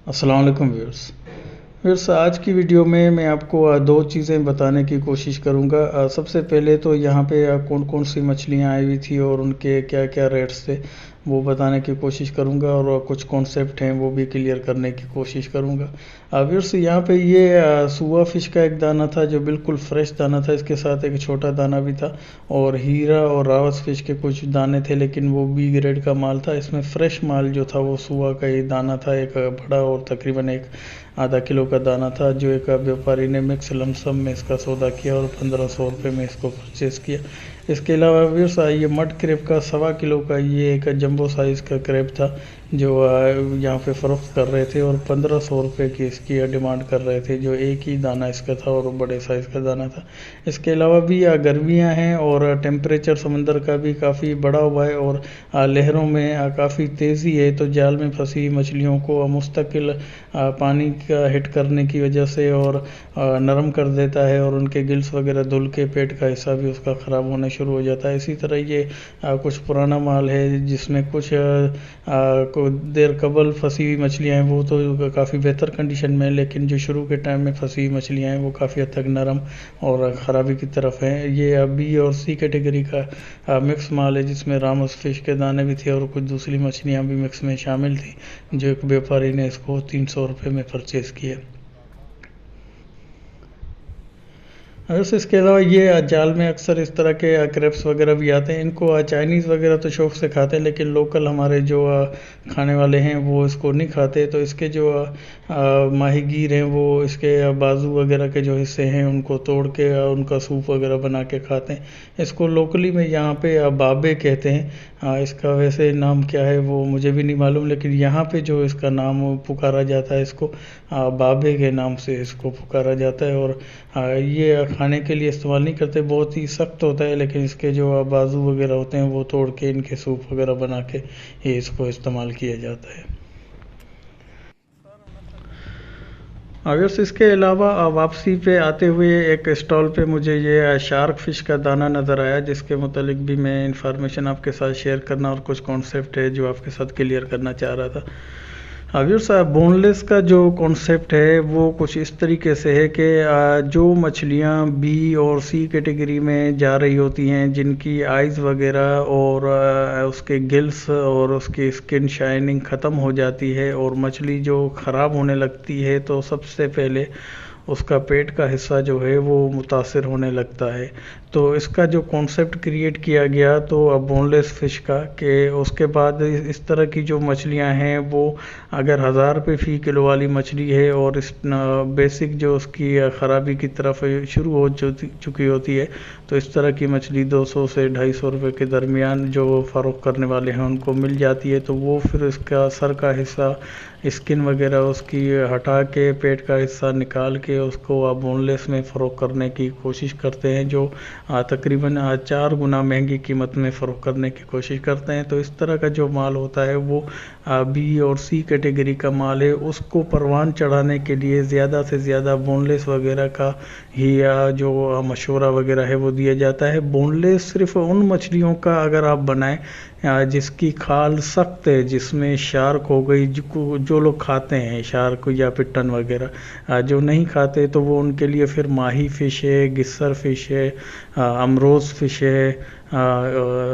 अस्सलाम वालेकुम व्यूअर्स, आज की वीडियो में मैं आपको दो चीज़ें बताने की कोशिश करूंगा। सबसे पहले तो यहाँ पे कौन कौन सी मछलियाँ आई हुई थी और उनके क्या क्या रेट्स थे वो बताने की कोशिश करूंगा, और कुछ कॉन्सेप्ट हैं वो भी क्लियर करने की कोशिश करूंगा। व्यूअर्स, यहाँ पे ये सुआ फिश का एक दाना था जो बिल्कुल फ्रेश दाना था, इसके साथ एक छोटा दाना भी था, और हीरा और रावस फिश के कुछ दाने थे लेकिन वो बी ग्रेड का माल था। इसमें फ्रेश माल जो था वो सुआ का ही दाना था, एक बड़ा और तकरीबन एक आधा किलो का दाना था, जो एक व्यापारी ने मिक्स लमसम में इसका सौदा किया और 1500 रुपये में इसको परचेज़ किया। इसके अलावा व्यूअर्स, ये मड क्रेब का 1.25 किलो का ये एक जंबो साइज़ का क्रेब था जो यहाँ पे फ़रोख्त कर रहे थे, और 1500 रुपये की इसकी डिमांड कर रहे थे, जो एक ही दाना इसका था और बड़े साइज़ का दाना था। इसके अलावा भी गर्मियाँ हैं और टेम्परेचर समंदर का भी काफ़ी बढ़ा हुआ है, और लहरों में काफ़ी तेज़ी है, तो जाल में फंसी मछलियों को मुस्तकिल पानी का हिट करने की वजह से और नरम कर देता है, और उनके गिल्स वगैरह धुल के पेट का हिस्सा भी उसका ख़राब होना शुरू हो जाता है। इसी तरह ये कुछ पुराना माल है जिसमें कुछ को देर कबल फंसी हुई मछलियाँ हैं, वो तो काफ़ी बेहतर कंडीशन में, लेकिन जो शुरू के टाइम में फंसी हुई मछलियाँ हैं वो काफ़ी हद तक नरम और ख़राबी की तरफ हैं। ये बी और सी कैटेगरी का मिक्स माल है जिसमें रामस फिश के दाने भी थे और कुछ दूसरी मछलियाँ भी मिक्स में शामिल थी, जो एक व्यापारी ने इसको 300 रुपये में परचेज़ किया। वैसे इसके अलावा ये जाल में अक्सर इस तरह के क्रेप्स वगैरह भी आते हैं। इनको चाइनीज़ वगैरह तो शौक से खाते हैं, लेकिन लोकल हमारे जो खाने वाले हैं वो इसको नहीं खाते। तो इसके जो माहीगीर हैं वो इसके बाजू वगैरह के जो हिस्से हैं उनको तोड़ के उनका सूप वगैरह बना के खाते हैं। इसको लोकली में यहाँ पे बाबे कहते हैं। इसका वैसे नाम क्या है वो मुझे भी नहीं मालूम, लेकिन यहाँ पे जो इसका नाम पुकारा जाता है, इसको बाबे के नाम से इसको पुकारा जाता है। और ये खाने के लिए इस्तेमाल नहीं करते, बहुत ही सख्त होता है, लेकिन इसके जो बाजू वगैरह होते हैं वो तोड़ के इनके सूप वगैरह बना के ये इसको इस्तेमाल किया जाता है। अगर से इसके अलावा वापसी पे आते हुए एक स्टॉल पे मुझे ये शार्क फिश का दाना नज़र आया, जिसके मुतालिक भी मैं इंफॉर्मेशन आपके साथ शेयर करना और कुछ कॉन्सेप्ट है जो आपके साथ क्लियर करना चाह रहा था। व्यूअर्स, बोनलेस का जो कॉन्सेप्ट है वो कुछ इस तरीके से है कि जो मछलियाँ बी और सी कैटेगरी में जा रही होती हैं, जिनकी आइज़ वगैरह और उसके गिल्स और उसकी स्किन शाइनिंग ख़त्म हो जाती है और मछली जो ख़राब होने लगती है, तो सबसे पहले उसका पेट का हिस्सा जो है वो मुतासिर होने लगता है। तो इसका जो कॉन्सेप्ट क्रिएट किया गया तो बोनलेस फ़िश का, कि उसके बाद इस तरह की जो मछलियां हैं वो अगर 1000 रुपये फ़ी किलो वाली मछली है और इस बेसिक जो उसकी ख़राबी की तरफ शुरू हो चुकी होती है, तो इस तरह की मछली 200 से 250 रुपये के दरमियान जो फ़रोख्त करने वाले हैं उनको मिल जाती है। तो वो फिर इसका सर का हिस्सा, स्किन वगैरह उसकी हटा के पेट का हिस्सा निकाल के उसको बोनलेस में फ़रोख्त करने की कोशिश करते हैं, जो तकरीबन 4 गुना महंगी कीमत में फ़रोख्त करने की कोशिश करते हैं। तो इस तरह का जो माल होता है वो बी और सी कैटेगरी का माल है, उसको परवान चढ़ाने के लिए ज़्यादा से ज़्यादा बोनलेस वगैरह का ही जो मशवरा वगैरह है वो दिया जाता है। बोनलेस सिर्फ उन मछलियों का अगर आप बनाएं जिसकी खाल सख्त है, जिसमें शार्क हो गई, जो लोग खाते हैं शार्क या पिट्टन वगैरह, जो नहीं खाते तो वो उनके लिए फिर माही फ़िश है, गिस्सर फ़िश है, अमरोज़ फ़िश है,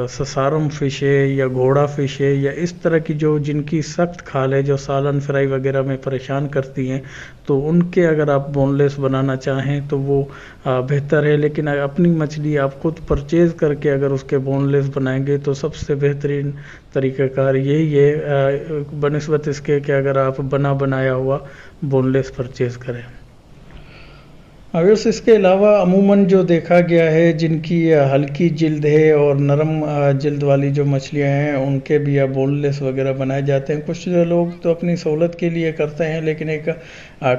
ससारम फ़िश है या घोड़ा फ़िश है, या इस तरह की जो जिनकी सख्त खाल है, जो सालन फ्राई वगैरह में परेशान करती हैं, तो उनके अगर आप बोनलेस बनाना चाहें तो वो बेहतर है। लेकिन अपनी मछली आप खुद परचेज़ करके अगर उसके बोनलेस बनाएंगे तो सबसे बेहतरीन तरीक़ाकार यही है बनिस्बत इसके कि अगर आप बना बनाया हुआ बोनलेस परचेज़ करें। व्यूअर्स इसके अलावा अमूमन जो देखा गया है जिनकी हल्की जिल्द है और नरम जिल्द वाली जो मछलियां हैं उनके भी बोनलेस वगैरह बनाए जाते हैं। कुछ लोग तो अपनी सहूलत के लिए करते हैं, लेकिन एक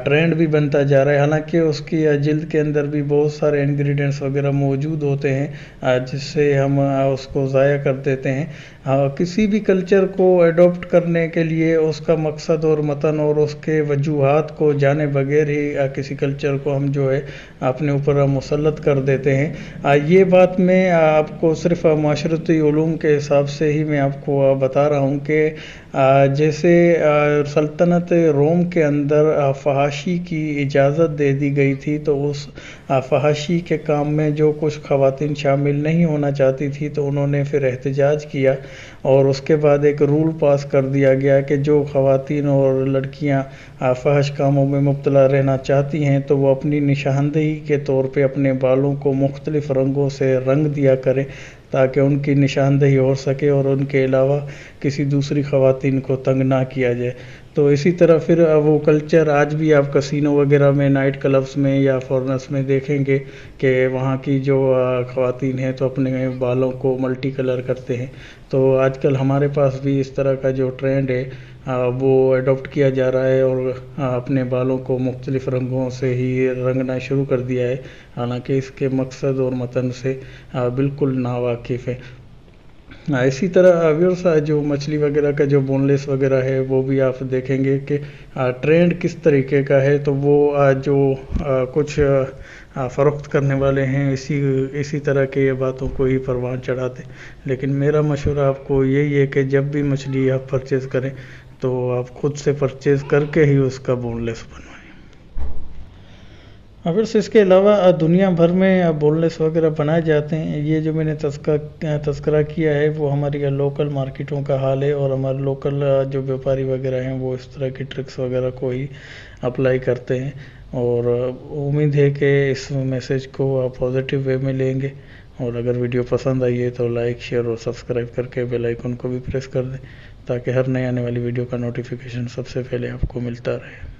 ट्रेंड भी बनता जा रहा है। हालांकि उसकी जिल्द के अंदर भी बहुत सारे इंग्रेडिएंट्स वगैरह मौजूद होते हैं जिससे हम उसको ज़ाया कर देते हैं। किसी भी कल्चर को अडॉप्ट करने के लिए उसका मकसद और मतन और उसके वजूहात को जाने बगैर ही किसी कल्चर को हम जो है अपने ऊपर मुसल्लत कर देते हैं। ये बात मैं आपको सिर्फ माशरती उलूम के हिसाब से ही मैं आपको बता रहा हूँ कि जैसे सल्तनत रोम के अंदर फहाशी की इजाज़त दे दी गई थी, तो उस फहाशी के काम में जो कुछ ख़वातीन शामिल नहीं होना चाहती थी तो उन्होंने फिर एहतजाज किया और उसके बाद एक रूल पास कर दिया गया कि जो ख़वातीन और लड़कियां फहश कामों में मुब्तला रहना चाहती हैं तो वो अपनी निशानदेही के तौर पे अपने बालों को मुख्तलिफ़ रंगों से रंग दिया करें ताकि उनकी निशानदेही हो सके और उनके अलावा किसी दूसरी ख़वातीन को तंग ना किया जाए। तो इसी तरह फिर वो कल्चर आज भी आप कसिनो वगैरह में, नाइट क्लब्स में या फॉरेनर्स में देखेंगे कि वहाँ की जो ख़वातीन हैं तो अपने बालों को मल्टी कलर करते हैं। तो आजकल हमारे पास भी इस तरह का जो ट्रेंड है वो अडॉप्ट किया जा रहा है और अपने बालों को मुख्तलिफ़ रंगों से ही रंगना शुरू कर दिया है। हालांकि इसके मकसद और मतन से बिल्कुल नावाकिफ़ है। इसी तरह व्यूअर्स जो मछली वगैरह का जो बोनलेस वगैरह है वो भी आप देखेंगे कि ट्रेंड किस तरीके का है। तो वो जो कुछ फ़रोख्त करने वाले हैं इसी तरह के बातों को ही परवान चढ़ाते। लेकिन मेरा मशवरा आपको यही है कि जब भी मछली आप परचेज़ करें तो आप खुद से परचेज़ करके ही उसका बोनलेस बनवाएं। अगर से इसके अलावा दुनिया भर में बोनलेस वगैरह बनाए जाते हैं। ये जो मैंने तस्करा किया है वो हमारी लोकल मार्केटों का हाल है और हमारे लोकल जो व्यापारी वगैरह हैं वो इस तरह की ट्रिक्स वगैरह को ही अप्लाई करते हैं। और उम्मीद है कि इस मैसेज को आप पॉजिटिव वे में लेंगे। और अगर वीडियो पसंद आई है तो लाइक, शेयर और सब्सक्राइब करके बेल आइकन को भी प्रेस कर दें ताकि हर नई आने वाली वीडियो का नोटिफिकेशन सबसे पहले आपको मिलता रहे।